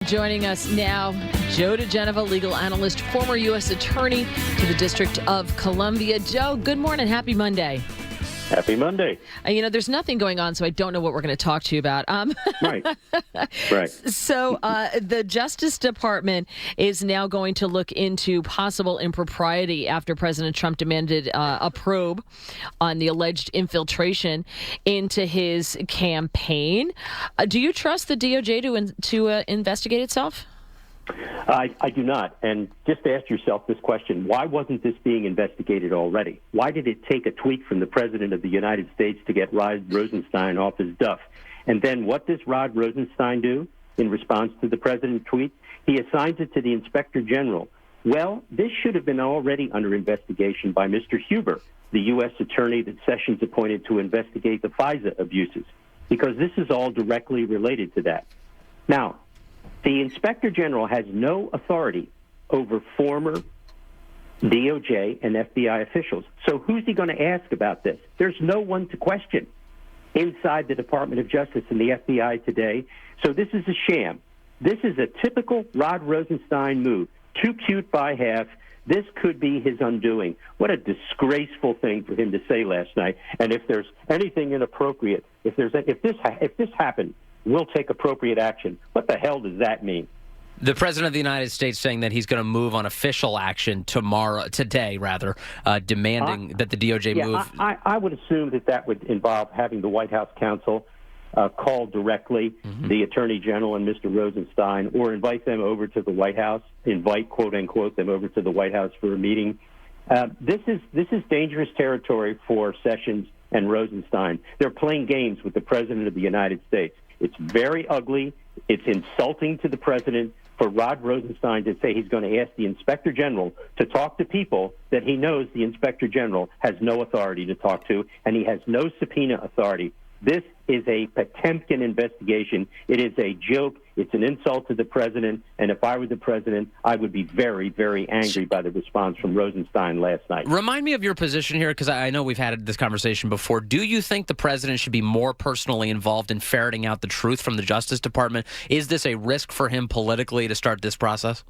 Joining us now, Joe DiGenova, legal analyst, former U.S. attorney to the District of Columbia. Joe, good morning. Happy Monday. Happy Monday. There's nothing going on, so I don't know what we're going to talk to you about. Right. So the Justice Department is now going to look into possible impropriety after President Trump demanded a probe on the alleged infiltration into his campaign. Do you trust the DOJ to investigate itself? I do not. And just ask yourself this question. Why wasn't this being investigated already? Why did it take a tweet from the President of the United States to get Rod Rosenstein off his duff? And then what does Rod Rosenstein do in response to the President's tweet? He assigns it to the Inspector General. Well, this should have been already under investigation by Mr. Huber, the U.S. attorney that Sessions appointed to investigate the FISA abuses, because this is all directly related to that. Now, the Inspector General has no authority over former DOJ and FBI officials. So who's he going to ask about this? There's no one to question inside the Department of Justice and the FBI today. So this is a sham. This is a typical Rod Rosenstein move. Too cute by half. This could be his undoing. What a disgraceful thing for him to say last night. And if there's anything inappropriate, if this happened, we'll take appropriate action. What the hell does that mean? The President of the United States saying that he's going to move on official action today, demanding that the DOJ move. I would assume that would involve having the White House counsel call directly the Attorney General and Mr. Rosenstein, or invite them over to the White House, quote unquote, them over to the White House for a meeting. This is dangerous territory for Sessions and Rosenstein. They're playing games with the President of the United States. It's very ugly. It's insulting to the President for Rod Rosenstein to say he's going to ask the Inspector General to talk to people that he knows the Inspector General has no authority to talk to, and he has no subpoena authority. This is a Potemkin investigation. It is a joke. It's an insult to the President. And if I were the President, I would be very, very angry by the response from Rosenstein last night. Remind me of your position here, because I know we've had this conversation before. Do you think the President should be more personally involved in ferreting out the truth from the Justice Department? Is this a risk for him politically to start this process?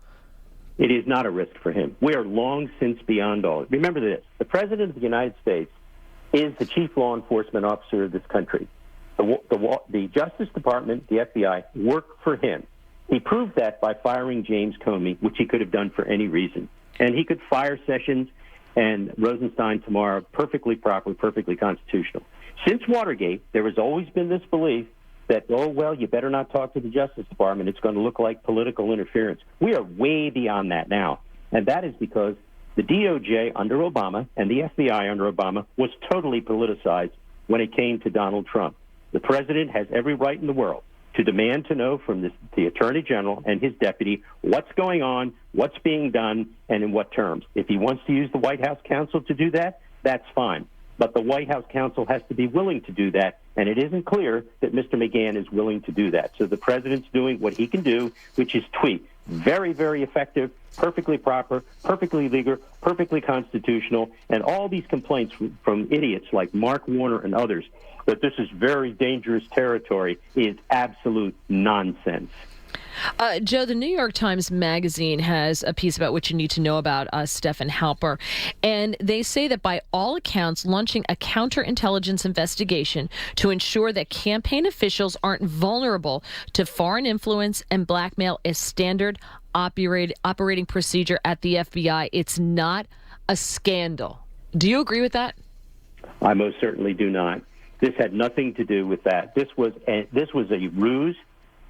It is not a risk for him. We are long since beyond all. Remember this. The President of the United States is the chief law enforcement officer of this country. The Justice Department, the FBI, work for him. He proved that by firing James Comey, which he could have done for any reason. And he could fire Sessions and Rosenstein tomorrow, perfectly proper, perfectly constitutional. Since Watergate, there has always been this belief that, you better not talk to the Justice Department. It's going to look like political interference. We are way beyond that now. And that is because the DOJ under Obama and the FBI under Obama was totally politicized when it came to Donald Trump. The President has every right in the world to demand to know from the Attorney General and his deputy what's going on, what's being done, and in what terms. If he wants to use the White House counsel to do that, that's fine. But the White House counsel has to be willing to do that, and it isn't clear that Mr. McGahn is willing to do that. So the President's doing what he can do, which is tweet. Very, very effective, perfectly proper, perfectly legal, perfectly constitutional, and all these complaints from idiots like Mark Warner and others that this is very dangerous territory is absolute nonsense. Joe, the New York Times Magazine has a piece about what you need to know about Stephen Halper. And they say that by all accounts, launching a counterintelligence investigation to ensure that campaign officials aren't vulnerable to foreign influence and blackmail is standard operating procedure at the FBI. It's not a scandal. Do you agree with that? I most certainly do not. This had nothing to do with that. This was a ruse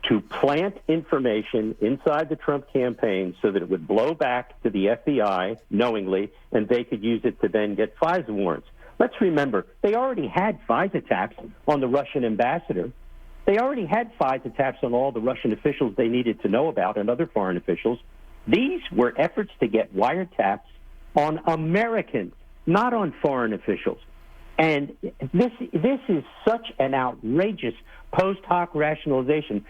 to plant information inside the Trump campaign so that it would blow back to the FBI knowingly, and they could use it to then get FISA warrants. Let's remember, they already had FISA taps on the Russian ambassador. They already had FISA taps on all the Russian officials they needed to know about and other foreign officials. These were efforts to get wiretaps on Americans, not on foreign officials. And this is such an outrageous post hoc rationalization.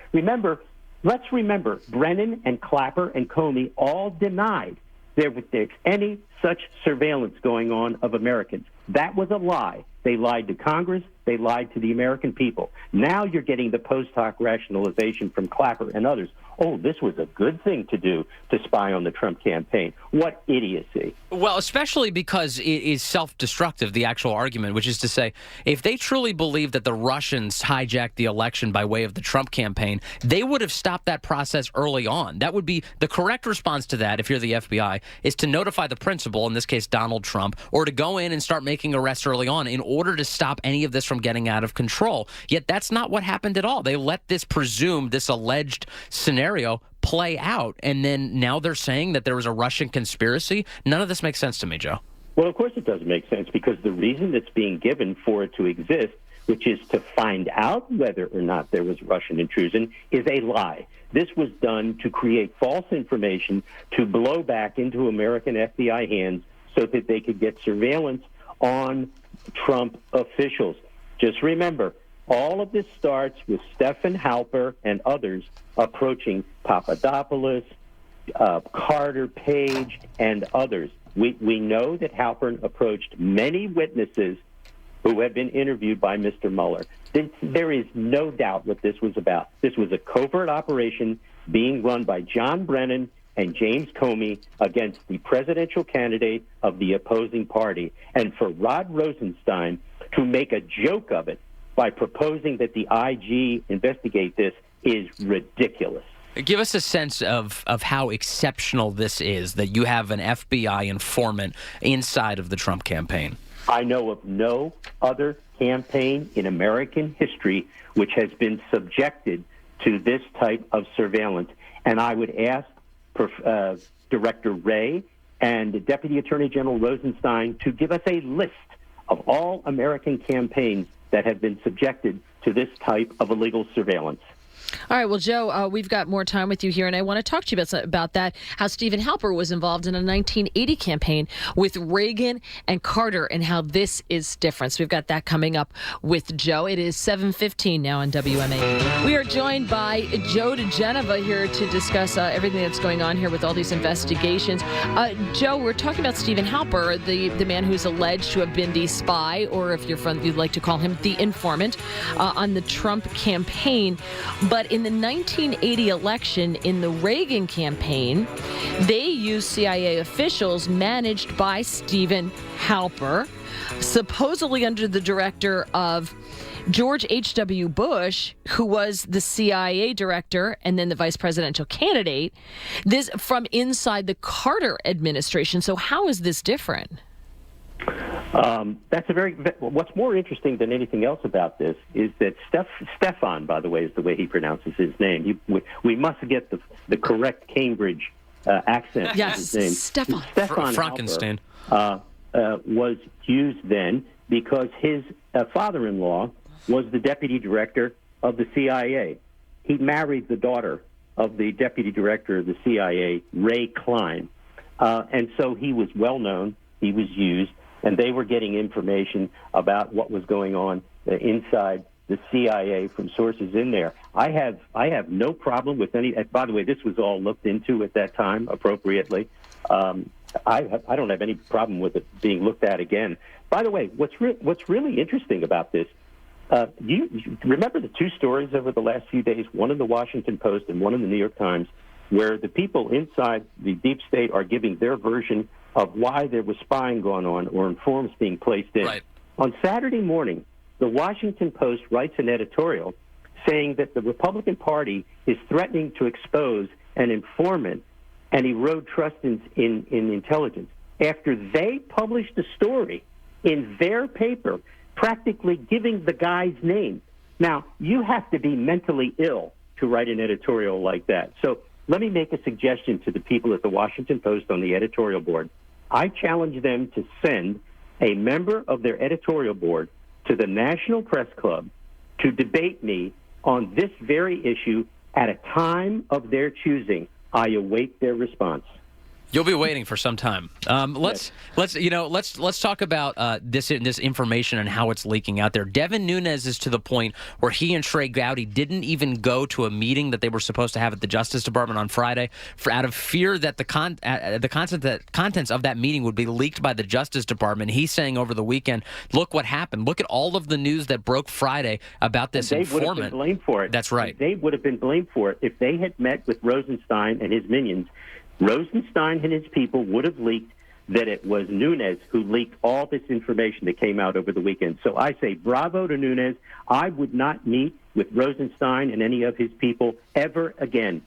Let's remember, Brennan and Clapper and Comey all denied there was any such surveillance going on of Americans. That was a lie. They lied to Congress. They lied to the American people. Now you're getting the post hoc rationalization from Clapper and others. oh, this was a good thing to do to spy on the Trump campaign. What idiocy. Well, especially because it is self-destructive, the actual argument, which is to say, if they truly believe that the Russians hijacked the election by way of the Trump campaign, they would have stopped that process early on. That would be the correct response to that, if you're the FBI, is to notify the principal, in this case Donald Trump, or to go in and start making arrests early on in order to stop any of this from getting out of control. Yet that's not what happened at all. They let this alleged scenario play out, and then now they're saying that there was a Russian conspiracy. None of this makes sense to me, Joe. Well, of course it doesn't make sense, because the reason that's being given for it to exist, which is to find out whether or not there was Russian intrusion, is a lie. This was done to create false information to blow back into American FBI hands so that they could get surveillance on Trump officials. Just remember, all of this starts with Stephen Halper and others approaching Papadopoulos, Carter Page, and others. We know that Halpern approached many witnesses who have been interviewed by Mr. Mueller. There is no doubt what this was about. This was a covert operation being run by John Brennan and James Comey against the presidential candidate of the opposing party. And for Rod Rosenstein to make a joke of it by proposing that the IG investigate this is ridiculous. Give us a sense of how exceptional this is, that you have an FBI informant inside of the Trump campaign. I know of no other campaign in American history which has been subjected to this type of surveillance. And I would ask Director Wray and Deputy Attorney General Rosenstein to give us a list of all American campaigns that have been subjected to this type of illegal surveillance. All right. Well, Joe, we've got more time with you here, and I want to talk to you about that, how Stephen Halper was involved in a 1980 campaign with Reagan and Carter, and how this is different. So we've got that coming up with Joe. It is 7:15 now on WMA. We are joined by Joe DiGenova here to discuss everything that's going on here with all these investigations. Joe, we're talking about Stephen Halper, the man who's alleged to have been the spy, or if you're from, you'd like to call him the informant, on the Trump campaign. But in the 1980 election, in the Reagan campaign, they used CIA officials managed by Stephen Halper, supposedly under the director of George H.W. Bush, who was the CIA director and then the vice presidential candidate, this from inside the Carter administration. So how is this different? What's more interesting than anything else about this is that Stefan, by the way, is the way he pronounces his name. We must get the correct Cambridge accent. Yes, his name. Stefan Frankenstein. Was used then because his father-in-law was the deputy director of the CIA. He married the daughter of the deputy director of the CIA, Ray Klein. And so he was well known, he was used, and they were getting information about what was going on inside the CIA from sources in there. I have no problem with any. By the way, this was all looked into at that time appropriately. I don't have any problem with it being looked at again. By the way, what's really interesting about this? You remember the two stories over the last few days, one in the Washington Post and one in the New York Times, where the people inside the deep state are giving their version of why there was spying going on or informants being placed in. Right. On Saturday morning, the Washington Post writes an editorial saying that the Republican Party is threatening to expose an informant and erode trust in intelligence after they published a story in their paper practically giving the guy's name. Now, you have to be mentally ill to write an editorial like that. So let me make a suggestion to the people at the Washington Post on the editorial board. I challenge them to send a member of their editorial board to the National Press Club to debate me on this very issue at a time of their choosing. I await their response. You'll be waiting for some time. Let's talk about this information and how it's leaking out there. Devin Nunes is to the point where he and Trey Gowdy didn't even go to a meeting that they were supposed to have at the Justice Department on Friday, out of fear that the contents of that meeting would be leaked by the Justice Department. He's saying over the weekend, look what happened. Look at all of the news that broke Friday about this informant. They would have been blamed for it. That's right. They would have been blamed for it if they had met with Rosenstein and his minions. Rosenstein and his people would have leaked that it was Nunes who leaked all this information that came out over the weekend. So I say bravo to Nunes. I would not meet with Rosenstein and any of his people ever again.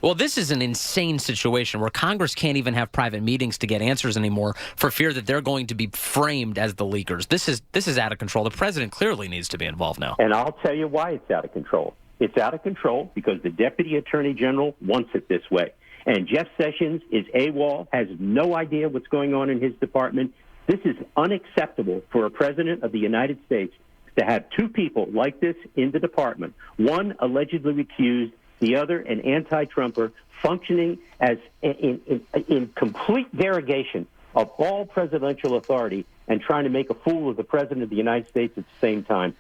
Well, this is an insane situation where Congress can't even have private meetings to get answers anymore for fear that they're going to be framed as the leakers. This is out of control. The president clearly needs to be involved now. And I'll tell you why it's out of control. It's out of control because the Deputy Attorney General wants it this way. And Jeff Sessions is AWOL, has no idea what's going on in his department. This is unacceptable for a president of the United States to have two people like this in the department, one allegedly recused, the other an anti-Trumper, functioning as in complete derogation of all presidential authority and trying to make a fool of the president of the United States at the same time.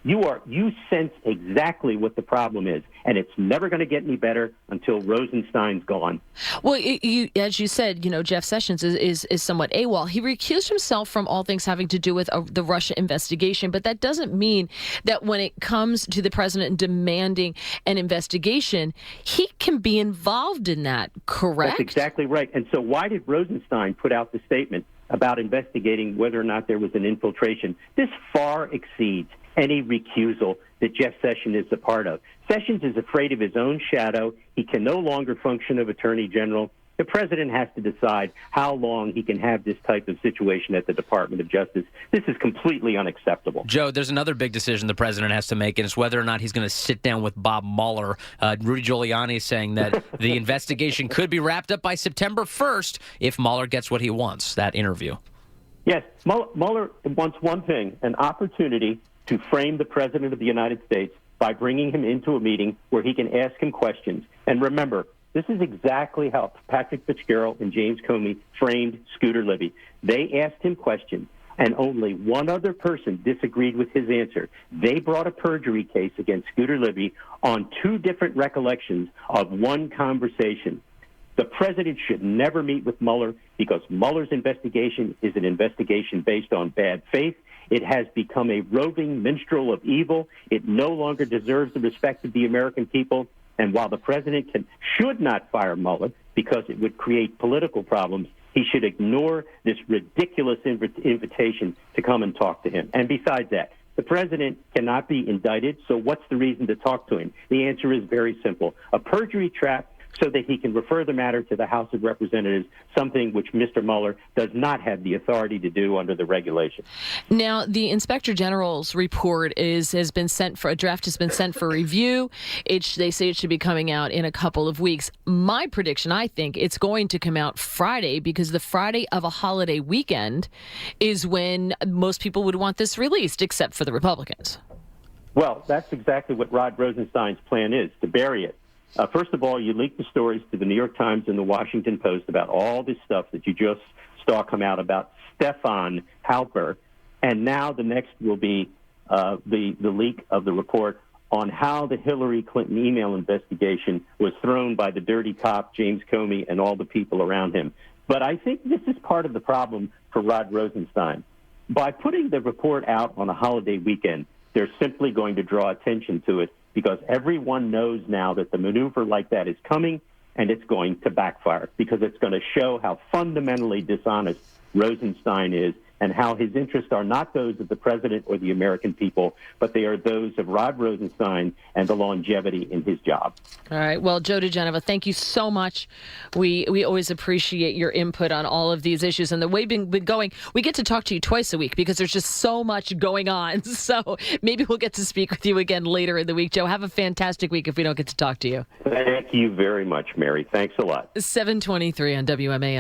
You sense exactly what the problem is, and it's never going to get any better until Rosenstein's gone. Well, as you said, Jeff Sessions is somewhat AWOL. He recused himself from all things having to do with the Russia investigation, but that doesn't mean that when it comes to the president demanding an investigation, he can be involved in that, correct? That's exactly right. And so why did Rosenstein put out the statement about investigating whether or not there was an infiltration? This far exceeds any recusal that Jeff Sessions is a part of. Sessions is afraid of his own shadow. He can no longer function as Attorney General. The president has to decide how long he can have this type of situation at the Department of Justice. This is completely unacceptable. Joe, there's another big decision the president has to make, and it's whether or not he's going to sit down with Bob Mueller. Rudy Giuliani is saying that the investigation could be wrapped up by September 1st if Mueller gets what he wants, that interview. Yes, Mueller wants one thing, an opportunity to frame the president of the United States by bringing him into a meeting where he can ask him questions. And remember, this is exactly how Patrick Fitzgerald and James Comey framed Scooter Libby. They asked him questions, and only one other person disagreed with his answer. They brought a perjury case against Scooter Libby on two different recollections of one conversation. The president should never meet with Mueller because Mueller's investigation is an investigation based on bad faith. It has become a roving minstrel of evil. It no longer deserves the respect of the American people. And while the president should not fire Mueller because it would create political problems, he should ignore this ridiculous invitation to come and talk to him. And besides that, the president cannot be indicted, so what's the reason to talk to him? The answer is very simple. A perjury trap so that he can refer the matter to the House of Representatives, something which Mr. Mueller does not have the authority to do under the regulations. Now, the Inspector General's report has been sent for a draft has been sent for review. They say it should be coming out in a couple of weeks. My prediction, I think, it's going to come out Friday because the Friday of a holiday weekend is when most people would want this released, except for the Republicans. Well, that's exactly what Rod Rosenstein's plan is, to bury it. First of all, you leaked the stories to the New York Times and the Washington Post about all this stuff that you just saw come out about Stefan Halper, and now the next will be the leak of the report on how the Hillary Clinton email investigation was thrown by the dirty cop, James Comey, and all the people around him. But I think this is part of the problem for Rod Rosenstein. By putting the report out on a holiday weekend, they're simply going to draw attention to it because everyone knows now that the maneuver like that is coming, and it's going to backfire because it's going to show how fundamentally dishonest Rosenstein is and how his interests are not those of the president or the American people, but they are those of Rod Rosenstein and the longevity in his job. All right. Well, Joe DiGenova, thank you so much. We always appreciate your input on all of these issues. And the way we've been going, we get to talk to you twice a week because there's just so much going on. So maybe we'll get to speak with you again later in the week. Joe, have a fantastic week if we don't get to talk to you. Thank you very much, Mary. Thanks a lot. 7:23 on WMA.